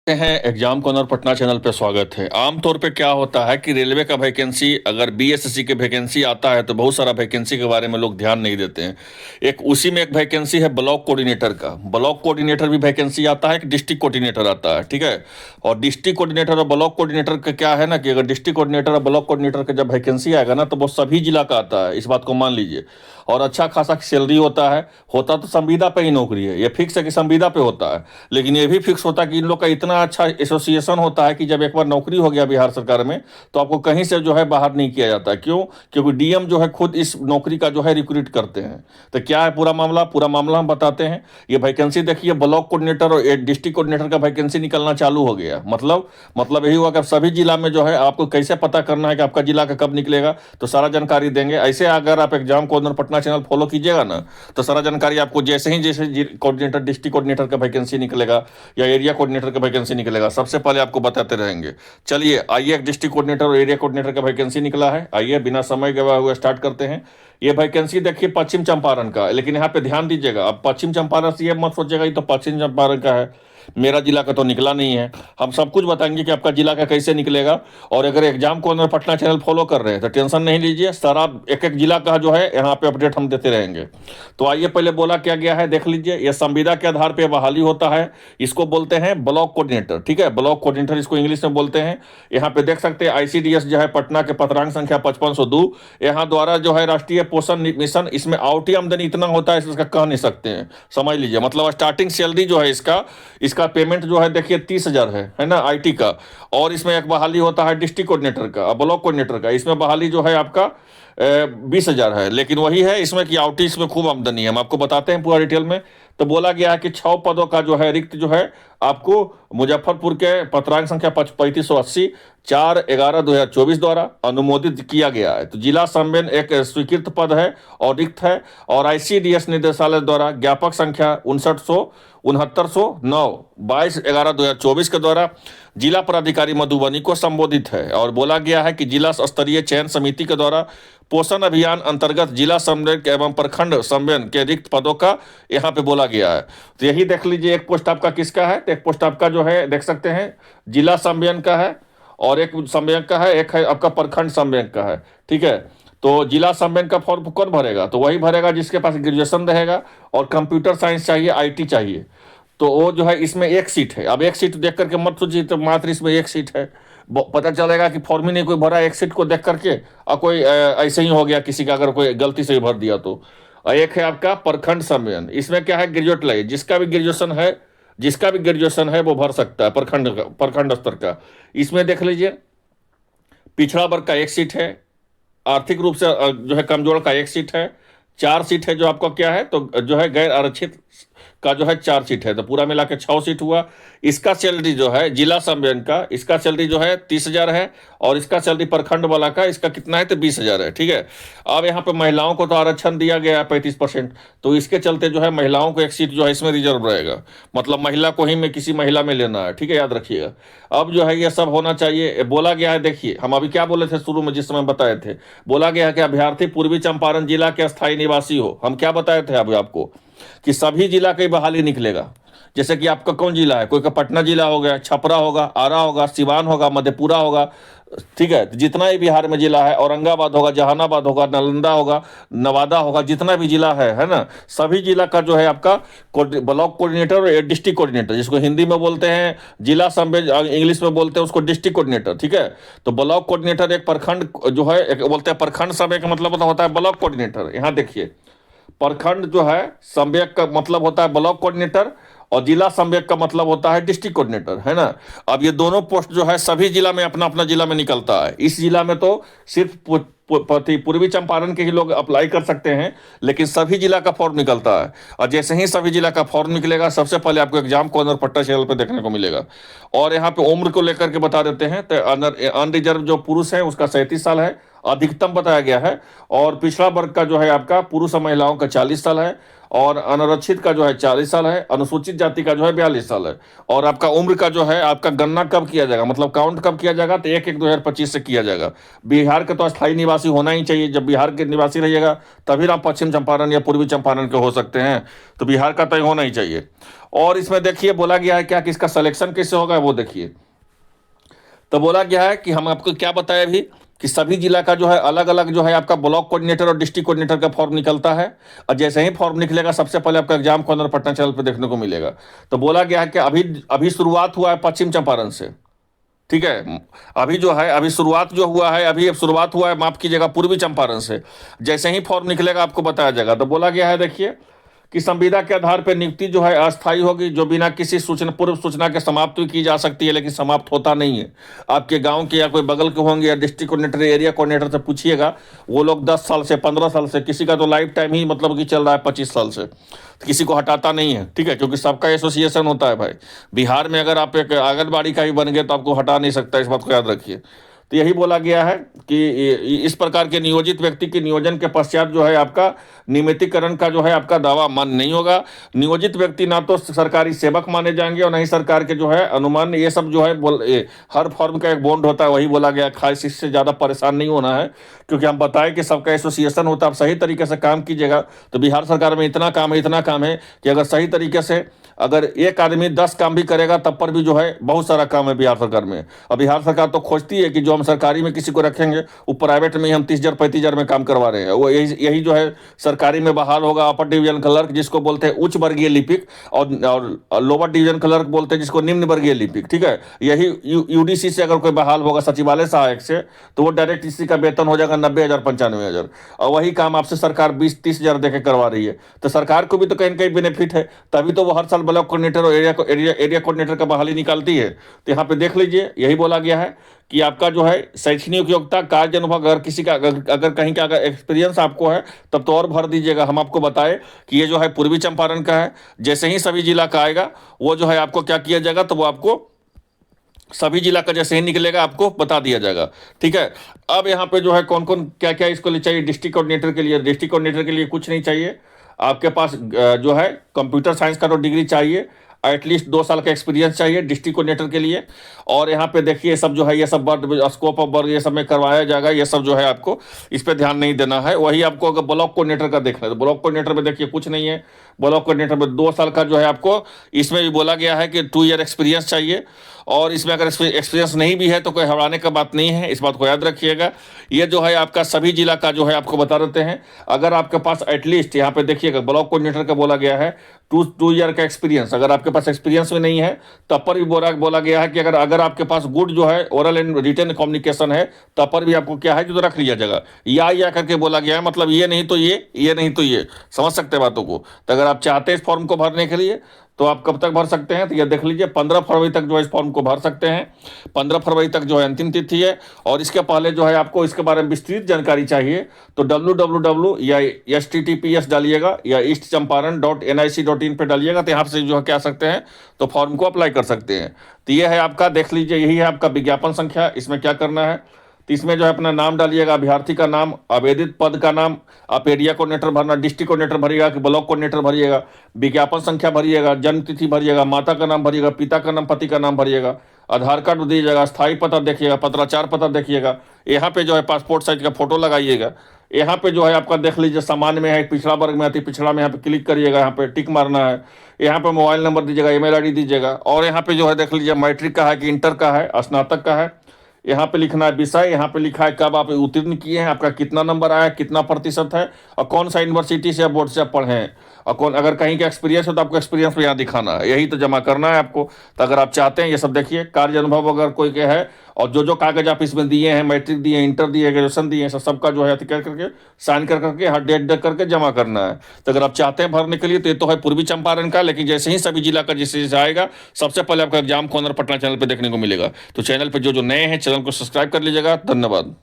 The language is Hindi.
हैं एग्जाम कॉर्नर पटना चैनल पे स्वागत है। आमतौर पे क्या होता है कि रेलवे का वैकेंसी अगर बीएसएससी के वैकेंसी आता है तो बहुत सारा वैकेंसी के बारे में लोग ध्यान नहीं देते हैं। एक उसी में एक वैकेंसी है ब्लॉक कोऑर्डिनेटर का। ब्लॉक कोऑर्डिनेटर भी वैकेंसी आता है, एक डिस्ट्रिक्ट कोऑर्डिनेटर आता है, ठीक है। और डिस्ट्रिक्ट कोऑर्डिनेटर और ब्लॉक कोऑर्डिनेटर का क्या है ना कि अगर डिस्ट्रिक्ट कोऑर्डिनेटर और ब्लॉक कोऑर्डिनेटर का जब वैकेंसी आएगा ना तो वो सभी जिला का आता है, इस बात को मान लीजिए। और अच्छा खासा सैलरी होता तो संविदा पे ही नौकरी है, ये फिक्स है कि संविदा पे होता है। लेकिन ये भी फिक्स होता है कि इन लोग का इतना अच्छा एसोसिएशन होता है कि जब एक बार नौकरी हो गया बिहार सरकार में तो आपको कहीं से जो है बाहर नहीं किया जाता। क्यों? क्योंकि डीएम जो है खुद इस नौकरी का जो है रिक्रूट करते हैं। तो क्या है पूरा मामला हम बताते हैं। ये वैकेंसी देखिए, ब्लॉक कोऑर्डिनेटर और डिस्ट्रिक्ट कोऑर्डिनेटर का वैकेंसी निकलना चालू हो गया। मतलब यही हुआ कि सभी जिला में जो है आपको कैसे पता करना है कि आपका जिला का कब निकलेगा, तो सारा जानकारी देंगे। ऐसे अगर आप exam corner Patna channel follow कीजिएगा ना तो सारा जानकारी आपको जैसे कोऑर्डिनेटर डिस्ट्रिक्ट कोऑर्डिनेटर का वैकेंसी निकलेगा या एरिया कोऑर्डिनेटर का वैकेंसी निकलेगा, सबसे पहले आपको बताते रहेंगे। चलिए आइए, एक डिस्ट्रिक्ट कोऑर्डिनेटर और एरिया कोऑर्डिनेटर का वैकेंसी निकला है। आइए बिना समय गवाए हुए स्टार्ट करते हैं। ये वैकेंसी देखिए पश्चिम चंपारण का, लेकिन यहाँ पे ध्यान दीजिएगा, अब पश्चिम चंपारण से ये मत सोचिएगा ये तो पश्चिम चंपारण का है, मेरा जिला का तो निकला नहीं है। हम सब कुछ बताएंगे कि आपका जिला का कैसे निकलेगा। और अगर exam corner Patna channel follow कर रहे हैं तो टेंशन नहीं लीजिए, सारा एक एक जिला का जो है यहाँ पे अपडेट हम देते रहेंगे। तो आइए पहले बोला क्या गया है देख लीजिए। यह संविदा के आधार पर बहाली होता है, इसको बोलते हैं ब्लॉक कोऑर्डिनेटर, ठीक है। ब्लॉक कोऑर्डिनेटर इसको इंग्लिश में बोलते हैं। यहाँ पे देख सकते हैं आईसीडीएस जो है पटना के पत्रांक संख्या 5502, यहाँ द्वारा जो है राष्ट्रीय पोषण मिशन, इसमें आवटी आमदनी इतना होता है इसका कह नहीं सकते हैं, समझ लीजिए। मतलब स्टार्टिंग सैलरी जो है इसका इसका पेमेंट जो है देखिए 30,000 है ना आईटी का। और इसमें एक बहाली होता है डिस्ट्रिक्ट कोऑर्डिनेटर का, ब्लॉक कोऑर्डिनेटर का, इसमें बहाली जो है आपका 20,000 है। लेकिन वही है इसमें कि आउटी इसमें खूब आमदनी है, हम आपको बताते हैं पूरा डिटेल में। तो बोला गया है कि 6 पदों का जो है रिक्त जो है आपको मुजफ्फरपुर के पत्रांक संख्या 3580 4/11/2024 द्वारा अनुमोदित किया गया है। तो जिला समन्वय एक स्वीकृत पद है और रिक्त है। और आईसीडीएस निदेशालय द्वारा ज्ञापक संख्या 6909 22/11/2024 के द्वारा जिला पदाधिकारी मधुबनी को संबोधित है। और बोला गया है कि जिला स्तरीय चयन समिति के द्वारा पोषण अभियान अंतर्गत जिला समन्वयक एवं प्रखंड समन्वयक के रिक्त पदों का यहाँ पे बोला गया है। तो यही देख लीजिए, एक पोस्ट आपका किसका है, तो एक पोस्ट आपका जो है देख सकते हैं जिला समन्वयक का है और एक समन्वयक का है, एक है आपका प्रखंड समन्वयक का है, ठीक है। तो जिला समन्वयक का फॉर्म कौन भरेगा, तो वही भरेगा जिसके पास ग्रेजुएशन रहेगा और कंप्यूटर साइंस चाहिए, आईटी चाहिए। तो वो जो है इसमें एक सीट है। अब एक सीट देख करके मत सोचिए तो मात्र इसमें एक सीट है, पता चलेगा कि फॉर्म ही नहीं कोई भरा एक सीट को देख करके, और कोई ऐसे ही हो गया किसी का, अगर कोई गलती से ही भर दिया तो। और एक है आपका प्रखंड सम्मेलन, इसमें क्या है ग्रेजुएट लगे, जिसका भी ग्रेजुएशन है वो भर सकता है, प्रखंड स्तर का। इसमें देख लीजिए पिछड़ा वर्ग का एक सीट है, आर्थिक रूप से जो है कमजोर का एक सीट है, 4 सीट है जो आपका क्या है तो जो है गैर आरक्षित का जो है 4 सीट है, तो पूरा मिला के 6 सीट हुआ। इसका सैलरी जो है जिला सम्मेलन का, इसका सैलरी जो है 30,000 है और इसका सैलरी प्रखंड वाला का इसका कितना है तो 20,000 है, ठीक है। अब यहाँ पे महिलाओं को तो आरक्षण दिया गया है 35%, तो इसके चलते जो है महिलाओं को एक सीट जो है इसमें रिजर्व रहेगा, मतलब महिला को ही में किसी महिला में लेना है, ठीक है, याद रखिएगा। अब जो है ये सब होना चाहिए। बोला गया है, देखिए हम अभी क्या बोले थे शुरू में जिस समय बताए थे, बोला गया है कि अभ्यर्थी पूर्वी चंपारण जिला के अस्थायी निवासी हो। हम क्या बताए थे अभी आपको कि सभी जिला की बहाली निकलेगा। जैसे कि आपका कौन जिला है, कोई का पटना जिला हो गया, छपरा होगा, आरा होगा, सिवान होगा, मधेपुरा होगा, ठीक है। जितना भी बिहार में जिला है, औरंगाबाद होगा, जहानाबाद होगा, नालंदा होगा, नवादा होगा, जितना भी जिला है ना, सभी जिला का जो है आपका ब्लॉक कोऑर्डिनेटर और डिस्ट्रिक्ट कोऑर्डिनेटर, जिसको हिंदी में बोलते हैं जिला समन्वय, इंग्लिश में बोलते हैं उसको डिस्ट्रिक्ट कोऑर्डिनेटर, ठीक है। तो ब्लॉक कोऑर्डिनेटर एक प्रखंड जो है, एक बोलते हैं प्रखंड समन्वय का मतलब होता है ब्लॉक कोऑर्डिनेटर। यहाँ देखिए प्रखंड जो है समन्वयक का मतलब होता है ब्लॉक कोऑर्डिनेटर और जिला समन्वयक का मतलब होता है डिस्ट्रिक्ट कोऑर्डिनेटर, है ना। अब ये दोनों पोस्ट जो है सभी जिला में अपना अपना जिला में निकलता है। इस जिला में तो सिर्फ पूर्वी चंपारण के ही लोग अप्लाई कर सकते हैं, लेकिन सभी जिला का फॉर्म निकलता है। और जैसे ही सभी जिला का फॉर्म निकलेगा सबसे पहले आपको एग्जाम कॉर्नर पट्टा चैनल पर देखने को मिलेगा। और यहाँ पे उम्र को लेकर के बता देते हैं, तो अनरिजर्व जो पुरुष है उसका 37 साल है, अधिकतम बताया गया है। और पिछड़ा वर्ग का जो है आपका पुरुष और महिलाओं का 40 साल है। और अनारक्षित का जो है 40 साल है, अनुसूचित जाति का जो है 42 साल है। और आपका उम्र का जो है आपका गणना कब किया जाएगा, मतलब काउंट कब किया जाएगा, तो 1/1/2025 से किया जाएगा। बिहार के तो अस्थायी निवासी होना ही चाहिए, जब बिहार के निवासी रहिएगा तभी आप पश्चिम चंपारण या पूर्वी चंपारण के हो सकते हैं, तो बिहार का तय होना ही चाहिए। और इसमें देखिए बोला गया है क्या कि इसका सिलेक्शन कैसे होगा वो देखिए। तो बोला गया है कि हम आपको क्या बताएं अभी कि सभी जिला का जो है अलग अलग जो है आपका ब्लॉक कोऑर्डिनेटर और डिस्ट्रिक्ट कोऑर्डिनेटर का फॉर्म निकलता है, और जैसे ही फॉर्म निकलेगा सबसे पहले आपका एग्जाम कॉर्नर पटना चैनल पे देखने को मिलेगा। तो बोला गया है कि अभी अभी शुरुआत हुआ है पश्चिम चंपारण से, ठीक है। अभी जो है अभी शुरुआत जो हुआ है, अभी अब शुरुआत हुआ है, माफ कीजिएगा, पूर्वी चंपारण से। जैसे ही फॉर्म निकलेगा आपको बताया जाएगा। तो बोला गया है देखिए कि संविदा के आधार पर नियुक्ति जो है अस्थायी होगी, जो बिना किसी सूचना पूर्व सूचना के समाप्त भी की जा सकती है, लेकिन समाप्त होता नहीं है। आपके गांव के या कोई बगल के होंगे या डिस्ट्रिक्ट कोऑर्डिनेटर एरिया कोऑर्डिनेटर से पूछिएगा, वो लोग 10 साल से 15 साल से, किसी का तो लाइफ टाइम ही मतलब कि चल रहा है 25 साल से, तो किसी को हटाता नहीं है, ठीक है, क्योंकि सबका एसोसिएशन होता है भाई। बिहार में अगर आप एक आंगनबाड़ी का ही बन गए तो आपको हटा नहीं सकता, इस बात को याद रखिए। तो यही बोला गया है कि इस प्रकार के नियोजित व्यक्ति के नियोजन के पश्चात जो है आपका नियमितीकरण का जो है आपका दावा मान्य नहीं होगा। नियोजित व्यक्ति ना तो सरकारी सेवक माने जाएंगे और ना ही सरकार के जो है अनुमान, ये सब जो है हर फॉर्म का एक बॉन्ड होता है, वही बोला गया। खास इससे ज़्यादा परेशान नहीं होना है, क्योंकि हम बताएं कि सबका एसोसिएशन होता है। आप सही तरीके से काम कीजिएगा तो बिहार सरकार में इतना काम है कि अगर सही तरीके से अगर एक आदमी 10 काम भी करेगा तब पर भी जो है बहुत सारा काम है बिहार सरकार में। और बिहार सरकार तो खोजती है कि जो हम सरकारी में किसी को रखेंगे वो प्राइवेट में ही हम 30,000 35,000 में काम करवा रहे हैं। वो यही जो है सरकारी में बहाल होगा अपर डिवीजन क्लर्क, जिसको बोलते हैं उच्च वर्गीय लिपिक, और लोअर डिवीजन क्लर्क बोलते हैं जिसको निम्न वर्गीय लिपिक, ठीक है। यही यूडीसी से अगर कोई बहाल होगा सचिवालय सहायक से, तो वो डायरेक्ट इसी का वेतन हो जाएगा 90,000 95,000, और वही काम आपसे सरकार 20-30,000 देकर करवा रही है। तो सरकार को भी तो कहीं ना कहीं बेनिफिट है, तभी तो वो हर साल ब्लॉक कोऑर्डिनेटर और एरिया कोऑर्डिनेटर का बहाली निकालती है। तो यहाँ पे देख लीजिए, यही बोला गया है कि आपका जो है शैक्षणिक योग्यता, कार्य अनुभव, अगर किसी का अगर कहीं का अगर एक्सपीरियंस आपको है तब तो और भर दीजिएगा। हम आपको बताएं कि ये जो है पूर्वी चंपारण का है। जैसे ही सभी जिला का आएगा वो जो है आपको क्या किया जाएगा, तो वो आपको सभी जिला का जैसे ही निकलेगा आपको बता दिया जाएगा, ठीक है। अब यहाँ पे जो है कौन कौन क्या क्या इसको लिए चाहिए डिस्ट्रिक्ट कोऑर्डिनेटर के लिए। डिस्ट्रिक्ट कोऑर्डिनेटर के लिए कुछ नहीं चाहिए, आपके पास जो है कंप्यूटर साइंस का तो डिग्री चाहिए, एटलीस्ट 2 साल का एक्सपीरियंस चाहिए डिस्ट्रिक्ट कोऑर्डिनेटर के लिए। और यहाँ पे देखिए सब जो है ये सब स्कोप ऑफ वर्क ये सब में करवाया जाएगा। ये सब जो है आपको इस पे ध्यान नहीं देना है। वही आपको अगर ब्लॉक कोऑर्डिनेटर का देखना है तो ब्लॉक कोऑर्डिनेटर में देखिए कुछ नहीं है। ब्लॉक कोऑर्डिनेटर में 2 साल का जो है आपको, इसमें भी बोला गया है कि 2 ईयर एक्सपीरियंस चाहिए। और इसमें अगर एक्सपीरियंस नहीं भी है तो कोई घबराने का बात नहीं है, इस बात को याद रखिएगा। ये जो है आपका सभी जिला का जो है आपको बता देते हैं। अगर आपके पास एटलीस्ट यहाँ पे देखिएगा ब्लॉक कोऑर्डिनेटर का बोला गया है 2 ईयर का एक्सपीरियंस, अगर आपके पास एक्सपीरियंस में नहीं है तब पर भी बोला गया है कि अगर आपके पास गुड जो है ओरल एंड रिटन कम्युनिकेशन है तब पर भी आपको क्या है जो रख लिया जाएगा। या करके बोला गया है, मतलब ये नहीं तो ये नहीं तो ये, समझ सकते हैं बातों को। तो अगर आप चाहते हैं इस फॉर्म को भरने के लिए तो आप कब तक भर सकते हैं, तो ये देख लीजिए 15 फरवरी तक जो है इस फॉर्म को भर सकते हैं। 15 फरवरी तक जो है अंतिम तिथि है। और इसके पहले जो है आपको इसके बारे में विस्तृत जानकारी चाहिए तो www या https डालिएगा या eastchamparan.nic.in पे डालिएगा, तो यहाँ से जो है क्या सकते हैं तो फॉर्म को अप्लाई कर सकते हैं। तो ये है आपका, देख लीजिए यही है आपका विज्ञापन संख्या। इसमें क्या करना है तो इसमें जो है अपना नाम डालिएगा, अभ्यर्थी का नाम, आवेदित पद का नाम, आप एरिया कोऑर्डिनेटर भरना, डिस्ट्रिक्ट कोऑर्डिनेटर भरिएगा कि ब्लॉक कोऑर्डिनेटर भरिएगा, विज्ञापन संख्या भरिएगा, जन्म तिथि भरिएगा, माता का नाम भरिएगा, पिता का नाम, पति का नाम भरिएगा, आधार कार्ड दीजिएगा, स्थायी पता देखिएगा, पत्राचार पता देखिएगा। यहाँ पे जो है पासपोर्ट साइज का फोटो लगाइएगा। यहाँ पे जो है आपका देख लीजिए सामान्य में है, पिछड़ा वर्ग में, अति पिछड़ा में, यहाँ पे क्लिक करिएगा, यहाँ पे टिक मारना है। यहाँ पे मोबाइल नंबर दीजिएगा, ईमेल आईडी दीजिएगा। और यहाँ पे जो है देख लीजिए मैट्रिक का है कि इंटर का है, स्नातक का है। यहाँ पे लिखना है विषय, यहाँ पे लिखा है कब आप उत्तीर्ण किए हैं, आपका कितना नंबर आया, कितना प्रतिशत है, और कौन सा यूनिवर्सिटी से या बोर्ड से आप पढ़े हैं, और कौन अगर कहीं का एक्सपीरियंस हो तो आपको एक्सपीरियंस भी यहाँ दिखाना है। यही तो जमा करना है आपको। तो अगर आप चाहते हैं ये सब देखिए, कार्य अनुभव अगर कोई के है, और जो कागज आप इसमें दिए हैं, मैट्रिक दिए, इंटर दिए, ग्रेजुएशन दिए, सबका जो है कर करके साइन कर करके हर डेट करके जमा करना है। तो अगर आप चाहते हैं भरने के लिए तो ये तो है पूर्वी चंपारण का, लेकिन जैसे ही सभी जिला का जैसे आएगा सबसे पहले आपका एग्जाम कॉर्नर पटना चैनल पर देखने को मिलेगा। तो चैनल पर जो नए हैं चैनल को सब्सक्राइब कर लीजिएगा। धन्यवाद।